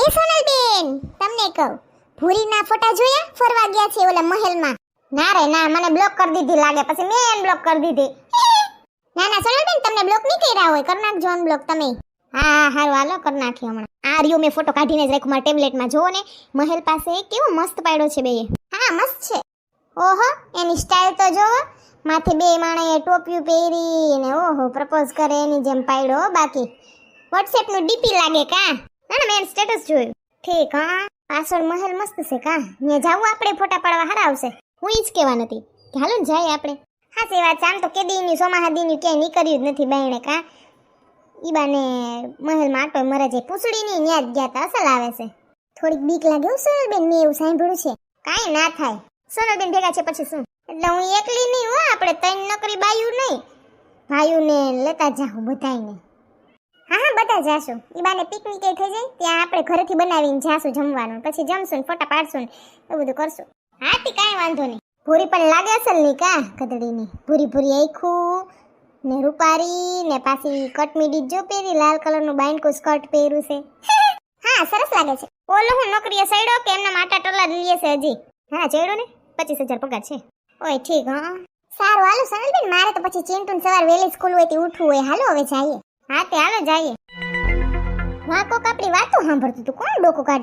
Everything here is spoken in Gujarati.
એ સોનલબેન, તમને કહું, ભૂરીના ફોટા જોયા? ફરવા ગયા છે ઓલા મહેલમાં. ના રે ના, મને બ્લોક કરી દીધી લાગે, પછી મેં એને બ્લોક કરી દીધી. ના ના સોનલબેન, તમને બ્લોક નહીં કર્યા હોય, કરી નાખજો અનબ્લોક તમે. હા હારું, હાલો કરી નાખી હમણાં. આ રહ્યો મેં ફોટો કાઢીને જ રાખ્યો મારા ટેબ્લેટમાં. જોવો ને, મહેલ પાસે કેવો મસ્ત પાડ્યો છે બેય. હા મસ્ત છે. ઓહો, એની સ્ટાઇલ તો જોવો, માથે બે માણાએ ટોપિયું પહેરી ને ઓહો પ્રપોઝ કરે એની જેમ પાડ્યો. બાકી WhatsApp નું ડીપી લાગે કા? ના ના, મેં સ્ટેટસ જોયું. ઠીક. હા, પાછળ મહેલ મસ્ત છે કા? ત્યાં જાવું આપણે ફોટા પાડવા હારા આવશે. હું ઈ જ કહેવા નથી કે હાલો ને જાય આપણે. હા સે વાત છે, આમ તો કેદીની સોમાહાદીની ક્યાંય નીકળ્યું જ નથી બાયણે કા? ઈ બાને મહેલમાં આટો મરે છે. પૂછડીની ન્યા જ ગયા તા. અસલ આવે છે. થોડીક બીક લાગે હો સોનલબેન, મેં એવું સાંભળ્યું છે. કાંઈ ના થાય, સોનલબેન ભેગા છે પછી શું. એટલે હું એકલી નહીં હો, આપણે ત્રણ નકરી બાયું નહીં, ભાઈઓને લેતા જાઉં બધાયને. હા હા, બધા જાશું. ઈ બાને પિકનિક થઈ જાય, ત્યાં આપણે ઘરેથી બનાવીને જાશું જમવાનું, પછી જમશું ને ફોટા પાડશું ને એવું બધું કરશું. હા તી કાંઈ વાંધો નહીં. ભૂરી પણ લાગે અસલ ની કા? ગધડીની ભૂરી ભૂરી આખું ને રૂપારી ને પાછી કટમીડી જો પહેરી, લાલ કલરનું બાઈન્ડકું સ્કર્ટ પહેર્યું છે. હા સરસ લાગે છે. ઓલો હું નોકરીએ સડ્યો કે એમના માટા ટોલા લીએ છે હજી? હા ચડ્યો ને, 25,000 પગાર છે. ઓય ઠીક. હા સારું, હાલો સોનલબેન, મારે તો પછી ચિંટુન સવાર વહેલી સ્કૂલ હોય તે ઉઠવું હોય. હાલો હવે જઈએ. હા તે હાલો જઈએ. વાહ, કોક આપણી વાતો સાંભળતું તું. કોણ ડોકો કાઢે?